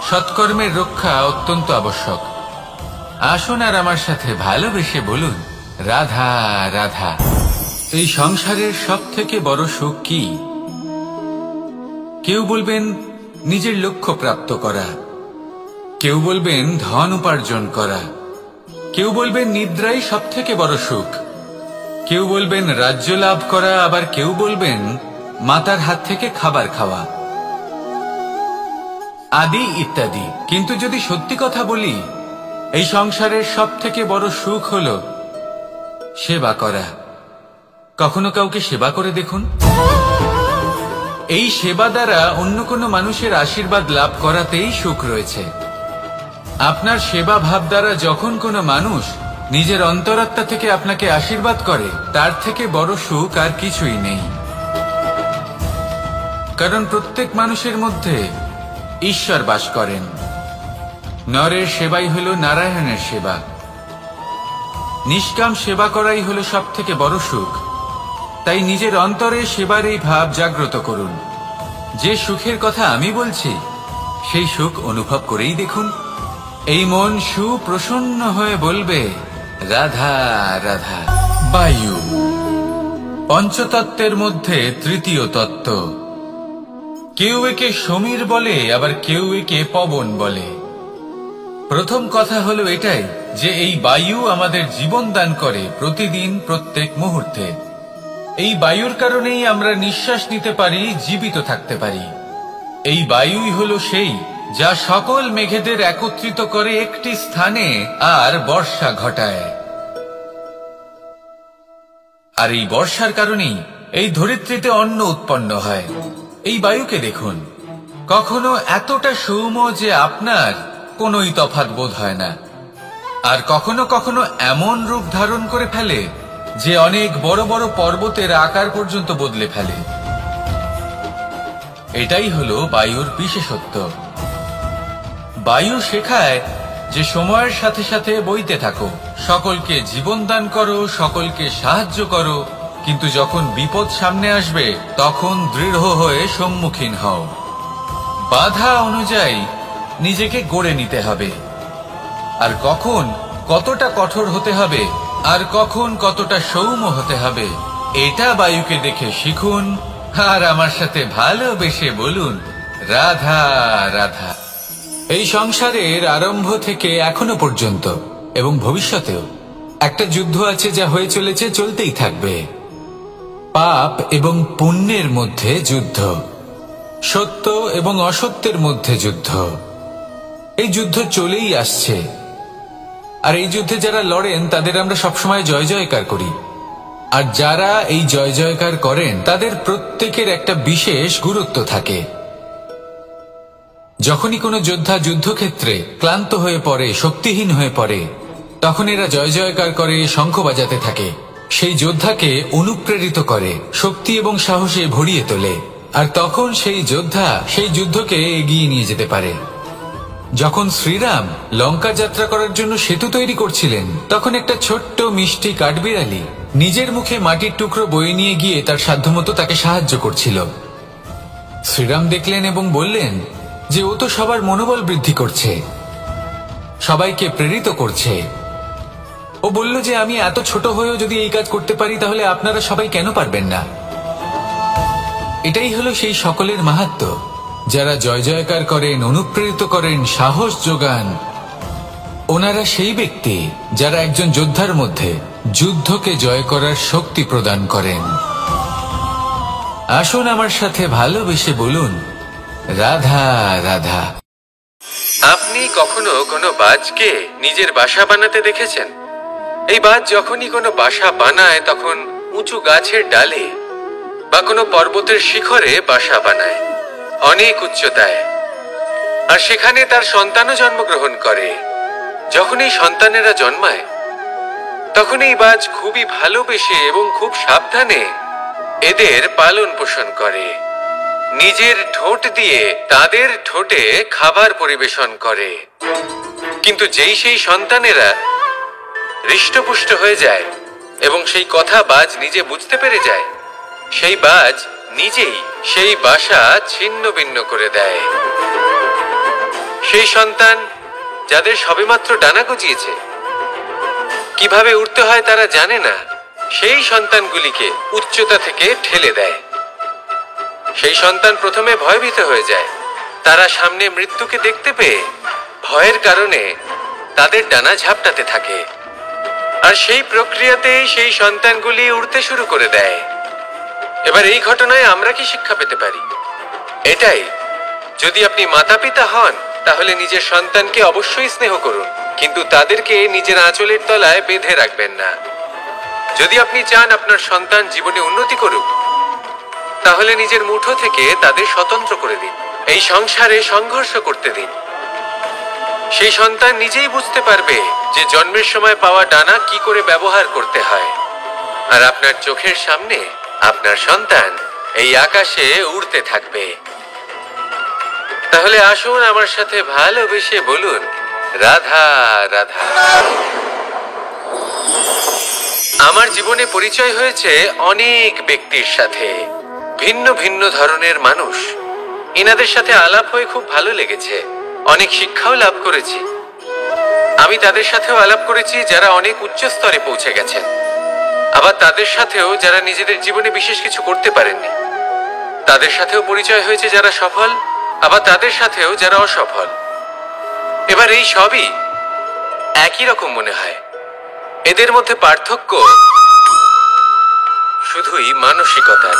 সৎকর্মের রক্ষা অত্যন্ত আবশ্যক। আসুন আর আমার সাথে ভালোবেসে বলুন, রাধা রাধা। এই সংসারের সব থেকে বড় সুখ কি? কেউ বলবেন নিজের লক্ষ্য প্রাপ্ত করা, কেউ বলবেন ধন উপার্জন করা, কেউ বলবেন নিদ্রাই সব থেকে বড় সুখ, কেউ বলবেন রাজ্য লাভ করা, আবার কেউ বলবেন মাতার হাত থেকে খাবার খাওয়া, আদি ইত্যাদি। কিন্তু যদি সত্যি কথা বলি, এই সংসারের সব থেকে বড় সুখ হলো সেবা করা। কখনো কাউকে সেবা করে দেখুন। এই সেবা দ্বারা অন্য কোনো মানুষের আশীর্বাদ লাভ করাতেই সুখ রয়েছে। আপনার সেবা ভাব দ্বারা যখন কোনো মানুষ নিজের অন্তরাত্মা থেকে আপনাকে আশীর্বাদ করে, তার থেকে বড় সুখ আর কিছুই নেই। কারণ প্রত্যেক মানুষের মধ্যে ঈশ্বর বাস করেন। নরের সেবাই হল নারায়ণের সেবা। নিষ্কাম সেবা করাই হলো সব থেকে বড় সুখ। তাই নিজের অন্তরে সেবার এই ভাব জাগ্রত করুন। যে সুখের কথা আমি বলছি, সেই সুখ অনুভব করেই দেখুন। এই মন সুপ্রসন্ন হয়ে বলবে, রাধা রাধা। বায়ু পঞ্চতত্ত্বের মধ্যে তৃতীয় তত্ত্ব। কেউ একে সমীর বলে, আবার কেউ একে পবন বলে। প্রথম কথা হলো এটাই যে এই বায়ু আমাদের জীবন দান করে প্রতিদিন, প্রত্যেক মুহূর্তে। এই বায়ুর কারণেই আমরা নিঃশ্বাস নিতে পারি, জীবিত থাকতে পারি। এই বায়ুই হলো সেই যা সকল মেঘেদের একত্রিত করে একটি স্থানে আর বর্ষা ঘটায়। আর এই বর্ষার কারণেই এই ধরিত্রীতে অন্ন উৎপন্ন হয়। এই বায়ুকে দেখুন, কখনো এতটা সৌম্য যে আপনার কোনোই তফাৎ বোধ হয় না, আর কখনো কখনো এমন রূপ ধারণ করে ফেলে যে অনেক বড় বড় পর্বতের আকার পর্যন্ত বদলে ফেলে। এটাই হলো বায়ুর বিশেষত্ব। বায়ু শেখায় যে সময়ের সাথে সাথে বইতে থাকো, সকলকে জীবন দান করো, সকলকে সাহায্য করো, কিন্তু যখন বিপদ সামনে আসবে তখন দৃঢ় হয়ে সম্মুখীন হও। বাধা অনুযায়ী নিজেকে গড়ে নিতে হবে, আর কখন কতটা কঠোর হতে হবে আর কখন কতটা সৌম্য হতে হবে এটা বায়ুকে দেখে শিখুন, আর আমার সাথে ভালোবেসে বলুন রাধা রাধা। এই সংসারের আরম্ভ থেকে এখনো পর্যন্ত এবং ভবিষ্যতেও একটা যুদ্ধ আছে, যা হয়ে চলেছে, চলতেই থাকবে। পাপ এবং পুণ্যের মধ্যে যুদ্ধ, সত্য এবং অসত্যের মধ্যে যুদ্ধ। এই যুদ্ধ চলেই আসছে, আর এই যুদ্ধে যারা লড়েন তাদের আমরা সবসময় জয় জয়কার করি। আর যারা এই জয় জয়কার করেন তাদের প্রত্যেকের একটা বিশেষ গুরুত্ব থাকে। যখনই কোনো যোদ্ধা যুদ্ধক্ষেত্রে ক্লান্ত হয়ে পড়ে, শক্তিহীন হয়ে পড়ে, তখন এরা জয় জয়কার করে, শঙ্খ বাজাতে থাকে, সেই যোদ্ধাকে অনুপ্রেরিত করে, শক্তি এবং সাহসে ভরিয়ে তোলে, আর তখন সেই যোদ্ধা সেই যুদ্ধকে এগিয়ে নিয়ে যেতে পারে। যখন শ্রীরাম লঙ্কা যাত্রা করার জন্য সেতু তৈরি করছিলেন, তখন একটা ছোট্ট মিষ্টি কাঠবিড়ালি নিজের মুখে মাটির টুকরো বয়ে নিয়ে গিয়ে তার সাধ্যমতো তাকে সাহায্য করছিল। শ্রীরাম দেখলেন এবং বললেন যে ও তো সবার মনোবল বৃদ্ধি করছে, সবাইকে প্রেরিত করছে। ও বলল যে আমি এত ছোট হয়েও যদি এই কাজ করতে পারি, তাহলে আপনারা সবাই কেন পারবেন না? এটাই হলো সেই সকলের মাহাত্ম্য, যারা জয় জয়কার করেন, অনুপ্রেরিত করেন, সাহস যোগান। ওনারা সেই ব্যক্তি যারা একজন যোদ্ধার মধ্যে যুদ্ধকে জয় করার শক্তি প্রদান করেন। আসুন আমার সাথে ভালোবেসে বলুন রাধা রাধা। আপনি কখনো কোনো বাজকে নিজের বাসা বানাতে দেখেছেন? এই বাজ যখনই কোনো বাসা বানায় তখন উঁচু গাছের ডালে বা কোনো পর্বতের শিখরে বাসা বানায়, অনেক উচ্চতায়, আর সেখানে তার সন্তানও জন্মগ্রহণ করে। যখন এই সন্তানেরা জন্মায় তখন এই বাজ খুবই ভালোবেসে এবং খুব সাবধানে এদের পালন পোষণ করে, নিজের ঠোঁট দিয়ে তাদের ঠোঁটে খাবার পরিবেশন করে। কিন্তু যেই সেই সন্তানেরা হৃষ্টপুষ্ট হয়ে যায় এবং সেই কথা বাজ নিজে বুঝতে পেরে যায়, সেই বাজ নিজেই সেই বাসা ছিন্ন ভিন্ন করে দেয়। সেই সন্তান যাদের সবেমাত্র ডানা গজিয়েছে, কিভাবে উড়তে হয় তারা জানে না, সেই সন্তানগুলিকে উচ্চতা থেকে ঠেলে দেয়। সেই সন্তান প্রথমে ভয়ভীত হয়ে যায়, তারা সামনে মৃত্যুকে দেখতে পেয়ে ভয়ের কারণে তাদের ডানা ঝাপটাতে থাকে, আর সেই প্রক্রিয়াতেই সেই সন্তানগুলি উড়তে শুরু করে দেয়। এবার এই ঘটনায় আমরা কি শিক্ষা পেতে পারি? এটাই, যদি আপনি মাতা পিতা হন তাহলে নিজের সন্তানকে অবশ্যই স্নেহ করুন, কিন্তু তাদেরকে নিজের আঁচলের তলায় বেঁধে রাখবেন না। যদি আপনি চান আপনার সন্তান জীবনে উন্নতি করুক, তাহলে নিজের মুঠো থেকে তাদের স্বতন্ত্র করে দিন, এই সংসারে সংঘর্ষ করতে দিন। সেই সন্তান নিজেই বুঝতে পারবে যে জন্মের সময় পাওয়া ডানা কি করে ব্যবহার করতে হয়, আর আপনার চোখের সামনে আপনার সন্তান এই আকাশে উড়তে থাকবে। তাহলে আসুন আমার সাথে ভালোবেসে বলুন রাধা রাধা। আমার জীবনে পরিচয় হয়েছে অনেক ব্যক্তির সাথে, ভিন্ন ভিন্ন ধরনের মানুষ। এনাদের সাথে আলাপ হয়ে খুব ভালো লেগেছে, অনেক শিক্ষাও লাভ করেছি। আমি তাদের সাথেও আলাপ করেছি যারা অনেক উচ্চ স্তরে পৌঁছে গেছেন, আবার তাদের সাথেও যারা নিজেদের জীবনে বিশেষ কিছু করতে পারেননি। তাদের সাথেও পরিচয় হয়েছে যারা সফল, আবার তাদের সাথেও যারা অসফল। এবার এই সবই একই রকম মনে হয়, এদের মধ্যে পার্থক্য শুধুই মানসিকতার।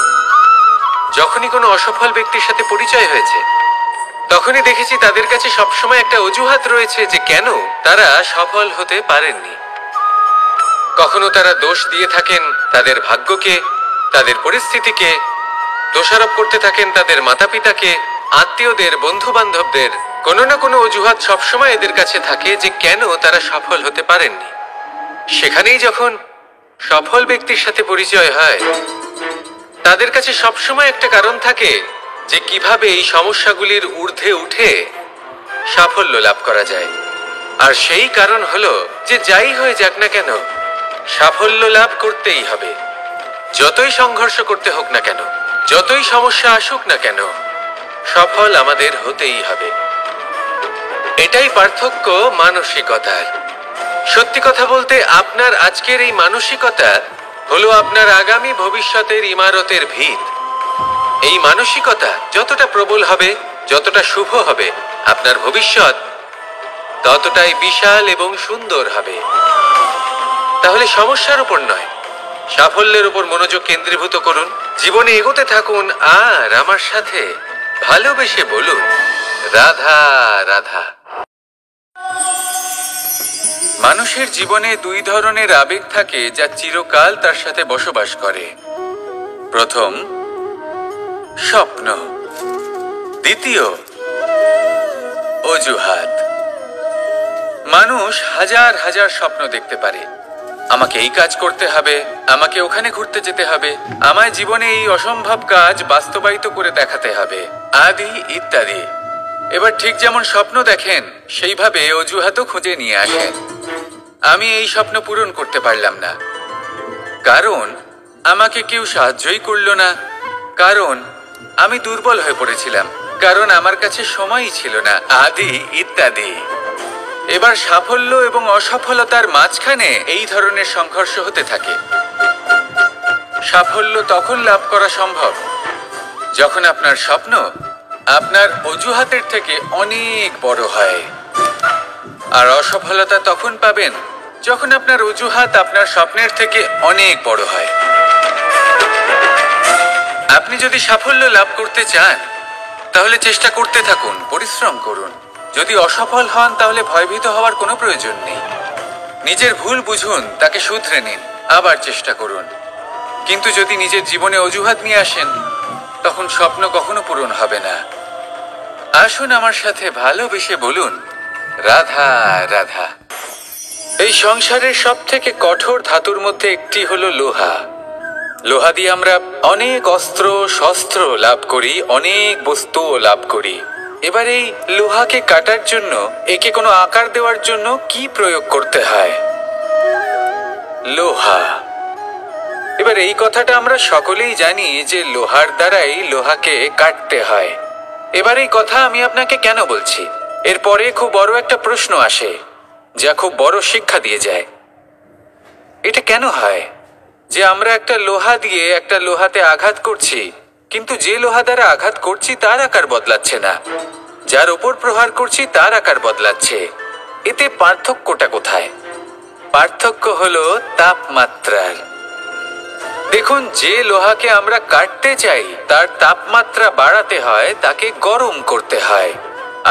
যখনই কোনো অসফল ব্যক্তির সাথে পরিচয় হয়েছে, তখনই দেখেছি তাদের কাছে সবসময় একটা অজুহাত রয়েছে যে কেন তারা সফল হতে পারেননি। কখনো তারা দোষ দিয়ে থাকেন তাদের ভাগ্যকে, তাদের পরিস্থিতিকে, দোষারোপ করতে থাকেন তাদের মাতা পিতাকে, আত্মীয়দের, বন্ধু বান্ধবদের। কোনো না কোনো অজুহাত সবসময় এদের কাছে থাকে যে কেন তারা সফল হতে পারেননি। সেখানেই যখন সফল ব্যক্তির সাথে পরিচয় হয়, তাদের কাছে সবসময় একটা কারণ থাকে যে কিভাবে এই সমস্যাগুলির ঊর্ধ্বে উঠে সাফল্য লাভ করা যায়। আর সেই কারণ হলো যে যাই হয়ে যাক না কেন, সাফল্য লাভ করতেই হবে। যতই সংঘর্ষ করতে হোক না কেন, যতই সমস্যা আসুক না কেন, সফল আমাদের হতেই হবে। এটাই পার্থক্য মানসিকতার। সত্যি কথা বলতে আপনার আজকের এই মানসিকতা হলো আপনার আগামী ভবিষ্যতের ইমারতের ভিত। এই মানসিকতা যতটা প্রবল হবে, যতটা শুভ হবে, আপনার ভবিষ্যৎ ততটাই বিশাল এবং সুন্দর হবে। তাহলে সমস্যার উপর নয়, সাফল্যের উপর মনোযোগ কেন্দ্রীভূত করুন, জীবনে এগোতে থাকুন, আর আমার সাথে ভালোবেসে বলুন, রাধা রাধা। মানুষের জীবনে দুই ধরনের আবেগ থাকে যা চিরকাল তার সাথে বসবাস করে। প্রথম, স্বপ্ন। দ্বিতীয়, অজুহাত। মানুষ হাজার হাজার স্বপ্ন দেখতে পারে। আমাকে এই কাজ করতে হবে, আমাকে ওখানে ঘুরতে যেতে হবে, আমায় জীবনে এই অসম্ভব কাজ বাস্তবায়িত করে দেখাতে হবে, আদি ইত্যাদি। এবার ঠিক যেমন স্বপ্ন দেখেন, সেইভাবে অজুহাতও খুঁজে নিয়ে আসেন। আমি এই স্বপ্ন পূরণ করতে পারলাম না, কারণ আমাকে কেউ সাহায্যই করলো না, কারণ আমি দুর্বল হয়ে পড়েছিলাম, কারণ আমার কাছে সময়ই ছিল না, আদি ইত্যাদি। এবার সাফল্য এবং অসফলতার মাঝখানে এই ধরনের সংঘর্ষ হতে থাকে। সাফল্য তখন লাভ করা সম্ভব যখন আপনার স্বপ্ন আপনার অজুহাতের থেকে অনেক বড় হয়, আর অসফলতা তখন পাবেন যখন আপনার অজুহাত আপনার স্বপ্নের থেকে অনেক বড় হয়। আপনি যদি সাফল্য লাভ করতে চান, তাহলে চেষ্টা করতে থাকুন, পরিশ্রম করুন। যদি অসফল হন, তাহলে ভয়ভীত হওয়ার কোনো প্রয়োজন নেই। নিজের ভুল বুঝুন, তাকে শুধরে নিন, আবার চেষ্টা করুন। কিন্তু যদি নিজের জীবনে অজুহাত নিয়ে আসেন, তখন স্বপ্ন কখনো পূরণ হবে না। আসুন আমার সাথে ভালোবেসে বলুন, রাধা রাধা। এই সংসারের সব থেকে কঠোর ধাতুর মধ্যে একটি হলো লোহা। লোহা দিয়ে আমরা অনেক অস্ত্র শস্ত্র লাভ করি, অনেক বস্তুও লাভ করি। এবার এই লোহাকে কাটার জন্য, একে কোনো আকার দেওয়ার জন্য কি প্রয়োগ করতে হয়? লোহা। এবার এই কথাটা আমরা সকলেই জানি যে লোহার দ্বারাই লোহাকে কাটতে হয়। এবার এই কথা আমি আপনাকে কেন বলছি, এরপরে খুব বড় একটা প্রশ্ন আসে যা খুব বড় শিক্ষা দিয়ে যায়। এটা কেন হয় যে আমরা একটা লোহা দিয়ে একটা লোহাতে আঘাত করছি, কিন্তু যে লোহা দ্বারা আঘাত করছি তার আকার বদলাচ্ছে না, যার ওপর প্রহার করছি তার আকার বদলাচ্ছে? এতে পার্থক্যটা কোথায়? পার্থক্য হলো তাপমাত্রার। দেখুন, যে লোহাকে আমরা কাটতে চাই তার তাপমাত্রা বাড়াতে হয়, তাকে গরম করতে হয়।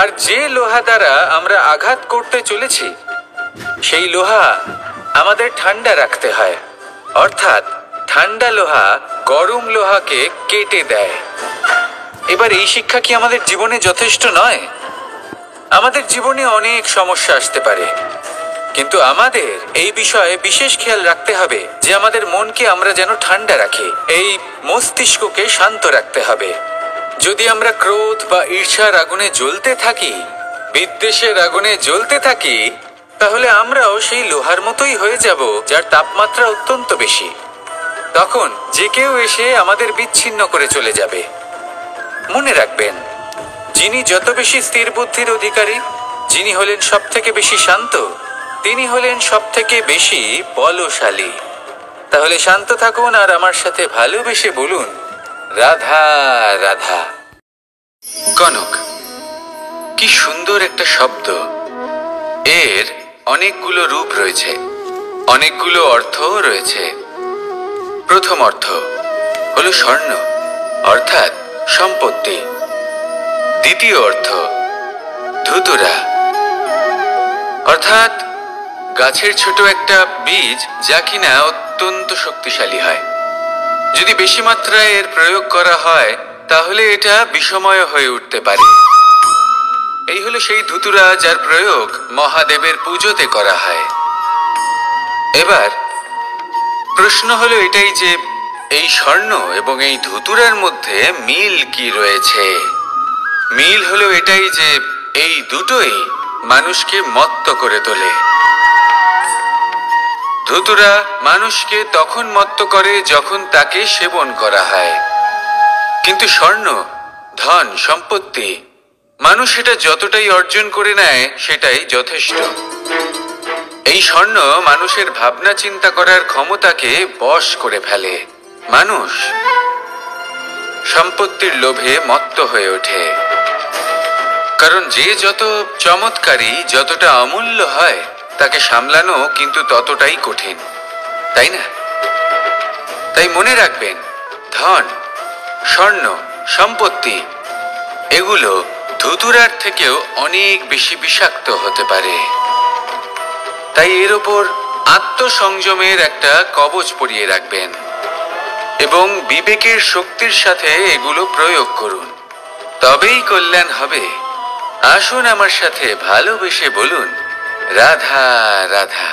আর যে লোহা দ্বারা আমরা আঘাত করতে চলেছি, সেই লোহা আমাদের ঠান্ডা রাখতে হয়। অর্থাৎ ঠান্ডা লোহা গরম লোহাকে কেটে দেয়। এবার এই শিক্ষা কি আমাদের জীবনে যথেষ্ট নয়? আমাদের জীবনে অনেক সমস্যা আসতে পারে, কিন্তু আমাদের এই বিষয়ে বিশেষ খেয়াল রাখতে হবে যে আমাদের মনকে আমরা যেন ঠান্ডা রাখি, এই মস্তিষ্ককে শান্ত রাখতে হবে। যদি আমরা ক্রোধ বা ঈর্ষার আগুনে জ্বলতে থাকি, বিদ্বেষের আগুনে জ্বলতে থাকি, তাহলে আমরাও সেই লোহার মতোই হয়ে যাব যার তাপমাত্রা অত্যন্ত বেশি। তখন যে কেউ এসে আমাদের বিচ্ছিন্ন করে চলে যাবে। মনে রাখবেন, যিনি যত বেশি স্থির বুদ্ধির অধিকারী, যিনি হলেন সব থেকে বেশি শান্ত, তিনি হলেন সব থেকে বেশি বলশালী। তাহলে শান্ত থাকুন আর আমার সাথে ভালোবেসে বলুন, রাধা রাধা। কনক, কি সুন্দর একটা শব্দ। এর অনেকগুলো রূপ রয়েছে, অনেকগুলো অর্থও রয়েছে। প্রথম অর্থ হলো স্বর্ণ, অর্থাৎ সম্পত্তি। দ্বিতীয় অর্থ ধুতুরা, অর্থাৎ গাছের ছোট একটা বীজ যা কিনা অত্যন্ত শক্তিশালী হয়। যদি বেশি মাত্রায় এর প্রয়োগ করা হয়, তাহলে এটা বিষময় হয়ে উঠতে পারে। এই হলো সেই ধুতুরা যার প্রয়োগ মহাদেবের পুজোতে করা হয়। এবার প্রশ্ন হলো এটাই যে এই স্বর্ণ এবং এই ধুতুরার মধ্যে মিল কি রয়েছে? মিল হলো এটাই যে এই দুটোই মানুষকে মত্ত করে তোলে। ধুতুরা মানুষকে তখন মত্ত করে যখন তাকে সেবন করা হয়, কিন্তু স্বর্ণ, ধন, সম্পত্তি, মানুষ এটা যতটাই অর্জন করে নেয় সেটাই যথেষ্ট। এই স্বর্ণ মানুষের ভাবনা চিন্তা করার ক্ষমতাকে বশ করে ফেলে। মানুষ সম্পত্তির লোভে মত্ত হয়ে ওঠে, কারণ যে যত চমৎকারী, যতটা অমূল্য হয়, তাকে সামলানো কিন্তু ততটাই কঠিন, তাই না? তাই মনে রাখবেন, ধন, স্বর্ণ, সম্পত্তি এগুলো ধুতুরার থেকেও অনেক বেশি বিষাক্ত হতে পারে। তাই এর ওপর আত্মসংযমের একটা কবচ পরিয়ে রাখবেন এবং বিবেকের শক্তির সাথে এগুলো প্রয়োগ করুন, তবেই কল্যাণ হবে। আসুন আমার সাথে ভালোবেসে বলুন, রাধা রাধা।